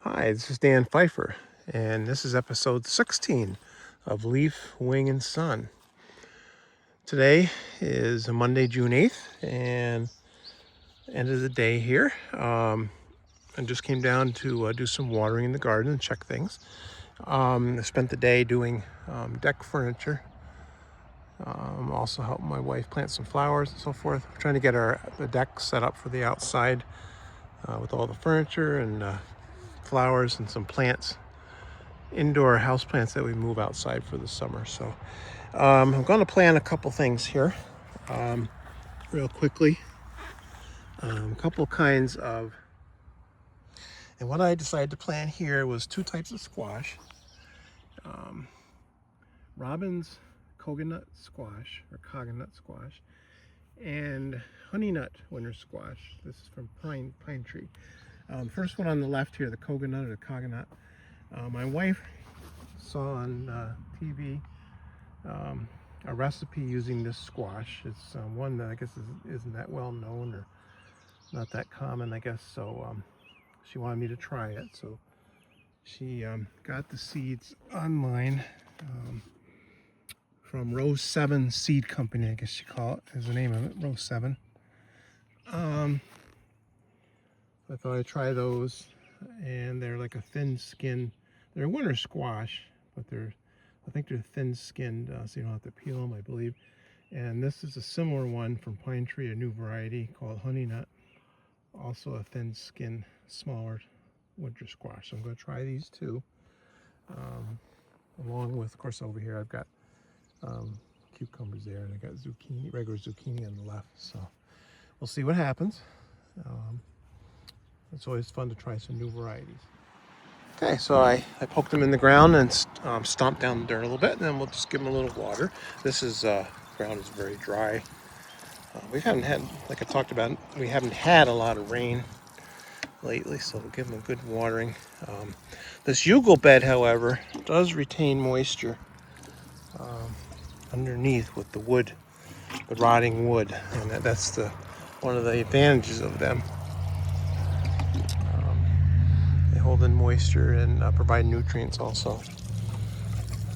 Hi, this is Dan Pfeiffer, and this is episode 16 of Leaf, Wing, and Sun. Today is Monday, June 8th, and end of the day here. I just came down to do some watering in the garden and check things. I spent the day doing deck furniture. Also helping my wife plant some flowers and so forth. We're trying to get the deck set up for the outside with all the furniture and flowers and some plants, indoor house plants that we move outside for the summer. So I'm going to plan a couple things here real quickly. A couple kinds of, and what I decided to plant here was two types of squash. Robin's coconut squash, or coconut squash, and honey nut winter squash. This is from pine tree. First one on the left here, the coconut or the coconut. My wife saw on TV a recipe using this squash. It's one that I guess isn't that well known or not that common, I guess. So she wanted me to try it. So she got the seeds online from Row 7 Seed Company, I guess you call it, is the name of it, Row 7. I thought I'd try those, and they're like a thin skin. They're winter squash, but I think they're thin skinned, so you don't have to peel them, I believe. And this is a similar one from Pine Tree, a new variety called Honey Nut. Also a thin skin, smaller winter squash. So I'm going to try these two. Along with, of course, over here I've got cucumbers there, and I got zucchini, regular zucchini on the left. So we'll see what happens. It's always fun to try some new varieties. Okay, so I poked them in the ground and stomped down the dirt a little bit, and then we'll just give them a little water. This is ground is very dry. We haven't had, like I talked about, we haven't had a lot of rain lately, so we'll give them a good watering. This yugal bed, however, does retain moisture underneath with the wood, the rotting wood, and that's one of the advantages of them. They hold in moisture and provide nutrients also.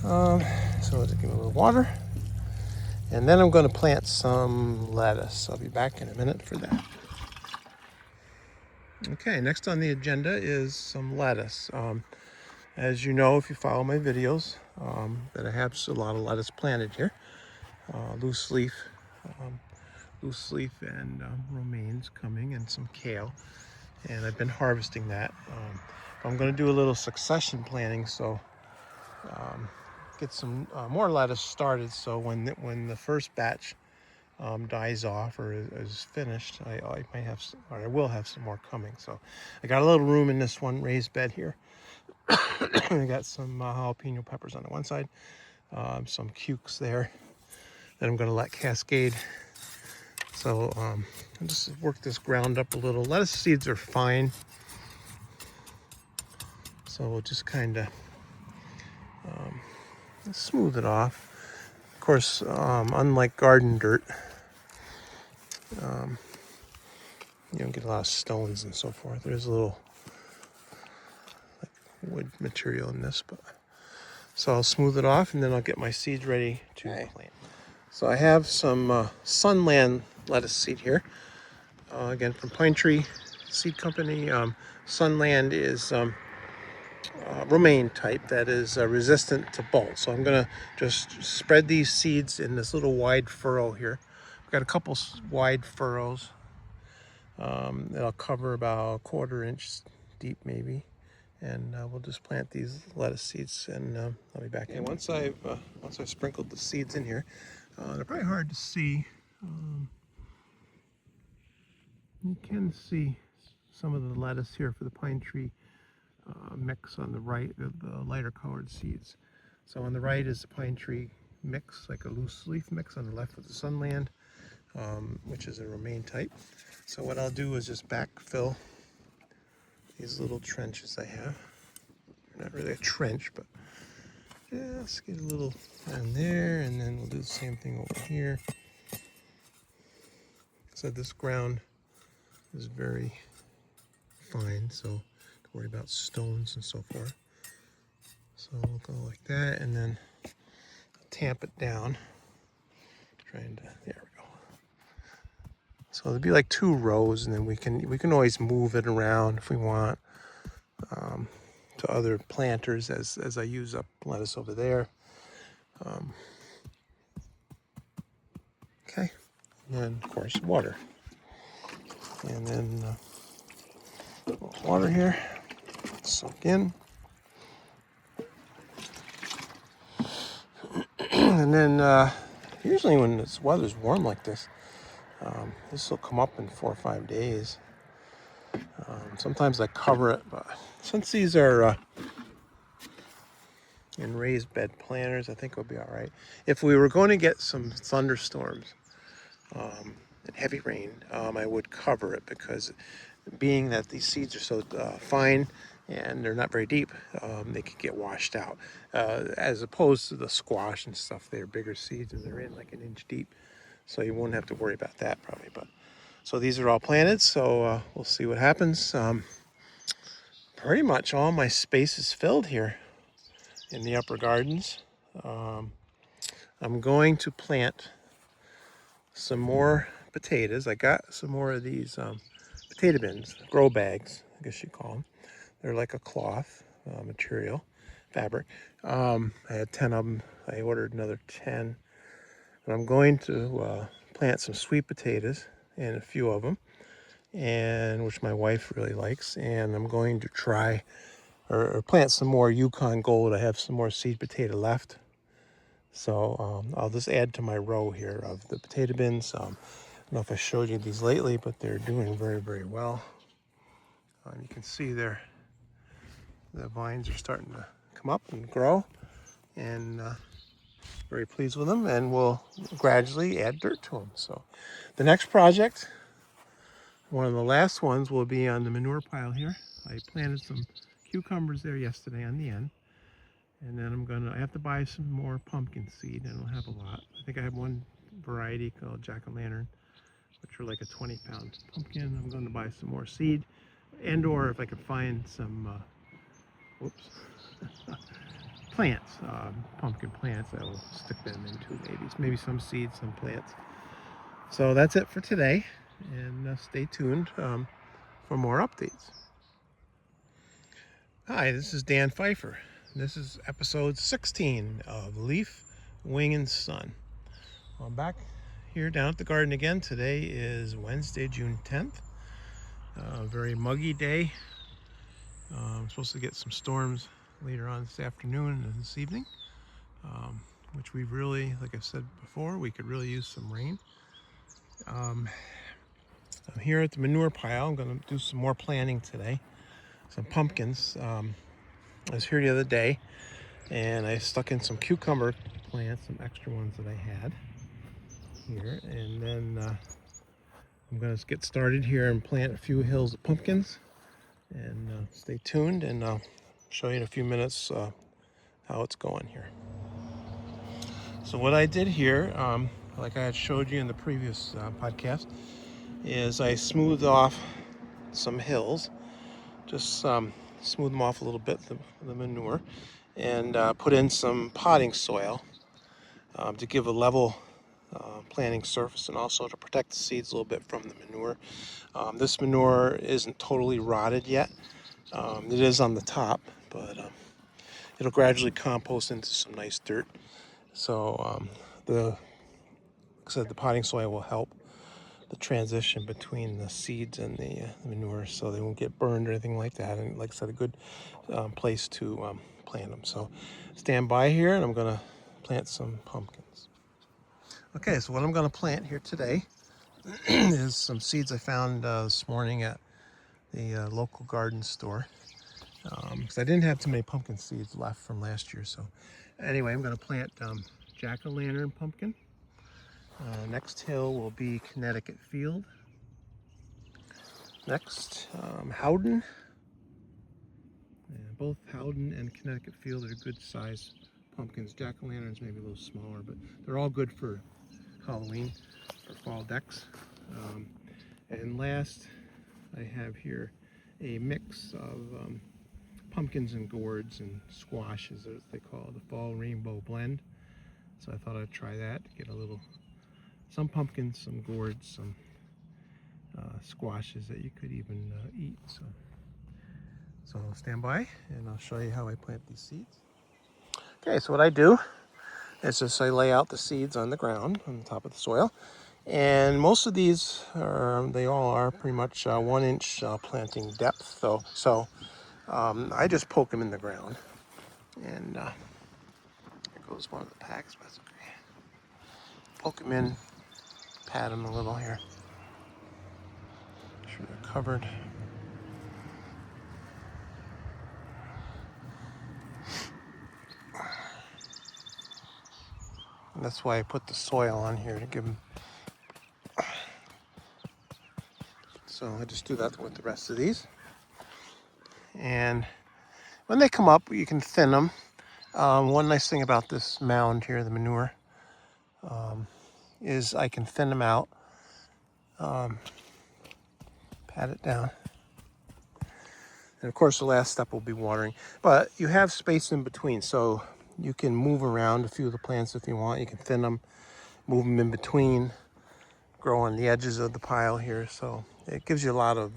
So let's give them a little water. And then I'm going to plant some lettuce. I'll be back in a minute for that. Okay, next on the agenda is some lettuce. As you know, if you follow my videos, that I have a lot of lettuce planted here. Loose leaf and romaines coming, and some kale. And I've been harvesting that. I'm going to do a little succession planting, so get some more lettuce started. So when the first batch dies off or is finished, I might have some, or I will have some more coming. So I got a little room in this one raised bed here. I got some jalapeno peppers on the one side, some cukes there that I'm going to let cascade. So I'll just work this ground up a little. Lettuce seeds are fine, so we'll just kind of smooth it off. Of course, unlike garden dirt, you don't get a lot of stones and so forth. There's a little like wood material in this, but so I'll smooth it off, and then I'll get my seeds ready to plant. So I have some Sunland lettuce seed here, again from Pine Tree Seed Company. Sunland is romaine type that is resistant to bolt. So I'm gonna just spread these seeds in this little wide furrow here. I've got a couple wide furrows that'll cover about a 1/4 inch deep maybe, and we'll just plant these lettuce seeds, and I'll be back. And once I've sprinkled the seeds in here, they're probably hard to see. You can see some of the lettuce here for the Pine Tree mix on the right, the lighter colored seeds. So on the right is the Pine Tree mix, like a loose leaf mix. On the left is the Sunland, which is a romaine type. So what I'll do is just backfill these little trenches I have. Not really a trench, but just get a little down there, and then we'll do the same thing over here. So this ground is very fine, so don't worry about stones and so forth. So we'll go like that, and then tamp it down. Trying to, there we go. So there'll be like 2 rows, and then we can always move it around if we want, to other planters as I use up lettuce over there. Okay, and then of course water, and then a little water here, soak in, and then usually when this weather's warm like this, this will come up in 4 or 5 days. Sometimes I cover it, but since these are in raised bed planters, I think it'll be all right. If we were going to get some thunderstorms and heavy rain, I would cover it, because being that these seeds are so fine and they're not very deep, they could get washed out. As opposed to the squash and stuff, they're bigger seeds and they're in like an inch deep, so you won't have to worry about that probably. But so these are all planted, so we'll see what happens. Pretty much all my space is filled here in the upper gardens. I'm going to plant some more potatoes. I got some more of these potato bins, grow bags, I guess you call them. They're like a cloth material, fabric. I had 10 of them. I ordered another 10. And I'm going to plant some sweet potatoes in a few of them, and which my wife really likes. And I'm going to try or plant some more Yukon Gold. I have some more seed potato left. So I'll just add to my row here of the potato bins. I don't know if I showed you these lately, but they're doing very, very well. You can see the vines are starting to come up and grow, and very pleased with them, and we'll gradually add dirt to them. So the next project, one of the last ones, will be on the manure pile here. I planted some cucumbers there yesterday on the end. And then I have to buy some more pumpkin seed. I don't have a lot. I think I have one variety called jack-o'-lantern, which are like a 20-pound pumpkin. I'm going to buy some more seed, and or if I could find some, plants, pumpkin plants, I will stick them into maybe some seeds, some plants. So that's it for today, and stay tuned for more updates. Hi, this is Dan Pfeiffer. This is episode 16 of Leaf, Wing, and Sun. I'm back here down at the garden again. Today is Wednesday, June 10th. A very muggy day. I'm supposed to get some storms later on this afternoon and this evening, which we really, like I said before, we could really use some rain. I'm here at the manure pile. I'm going to do some more planting today. Some pumpkins. I was here the other day, and I stuck in some cucumber plants, some extra ones that I had here, and then I'm going to get started here and plant a few hills of pumpkins, and stay tuned, and I'll show you in a few minutes how it's going here. So what I did here, like I had showed you in the previous podcast, is I smoothed off some hills, just smooth them off a little bit, the manure, and put in some potting soil to give a level planting surface, and also to protect the seeds a little bit from the manure. This manure isn't totally rotted yet. It is on the top, but it'll gradually compost into some nice dirt. So like I said, the potting soil will help the transition between the seeds and the manure, so they won't get burned or anything like that. And like I said, a good place to plant them. So stand by here, and I'm going to plant some pumpkins. Okay, so what I'm going to plant here today is some seeds I found this morning at the local garden store. Because I didn't have too many pumpkin seeds left from last year. So anyway, I'm going to plant jack-o'-lantern pumpkin. Next hill will be Connecticut Field. Next, Howden. And both Howden and Connecticut Field are good size pumpkins. Jack-o'-lanterns maybe a little smaller, but they're all good for Halloween or fall decks. And last, I have here a mix of pumpkins and gourds and squashes, as they call it, the fall rainbow blend. So I thought I'd try that, get some pumpkins, some gourds, some squashes that you could even eat. So stand by and I'll show you how I plant these seeds. Okay, so what I do is just I lay out the seeds on the ground on the top of the soil. And most of these they all are pretty much 1 inch planting depth. So I just poke them in the ground. And there goes one of the packs, but that's okay. Poke them in, pat them a little here. Make sure they're covered. And that's why I put the soil on here to give them. So I just do that with the rest of these. And when they come up, you can thin them. One nice thing about this mound here, the manure, is I can thin them out, pat it down. And of course the last step will be watering. But you have space in between, so you can move around a few of the plants if you want. You can thin them, move them in between, grow on the edges of the pile here. So it gives you a lot of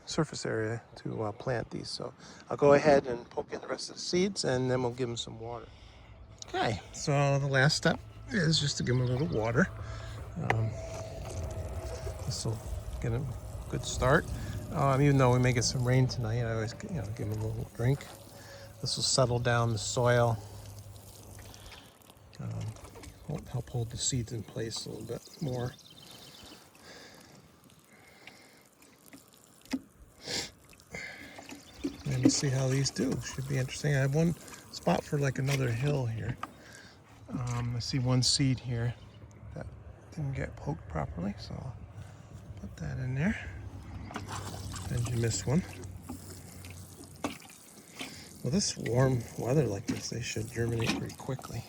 surface area to plant these. So I'll go ahead and poke in the rest of the seeds and then we'll give them some water. Okay, so the last step is just to give them a little water. This will get a good start. Even though we may get some rain tonight, I always give them a little drink. This will settle down the soil, help hold the seeds in place a little bit more. And we'll see how these do. Should be interesting. I have one spot for like another hill here. I see one seed here that didn't get poked properly, so I'll put that in there. And you missed one. Well, this warm weather like this, they should germinate pretty quickly.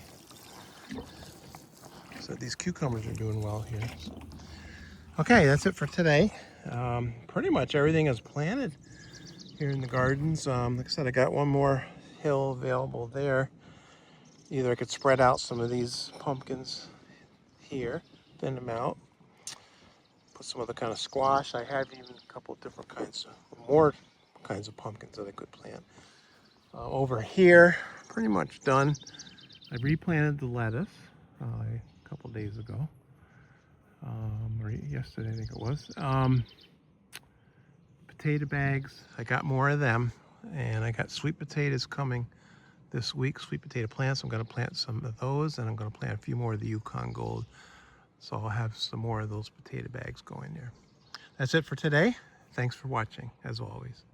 So these cucumbers are doing well here. Okay, that's it for today. Pretty much everything is planted here in the gardens. Like I said, I got one more hill available there. Either I could spread out some of these pumpkins here, thin them out, put some other kind of squash. I have even a couple of different more kinds of pumpkins that I could plant. Over here, pretty much done. I replanted the lettuce a couple days ago, or yesterday I think it was. Potato bags, I got more of them, and I got sweet potatoes coming this week, sweet potato plants. I'm going to plant some of those, and I'm going to plant a few more of the Yukon Gold. So I'll have some more of those potato bags going there. That's it for today. Thanks for watching, as always.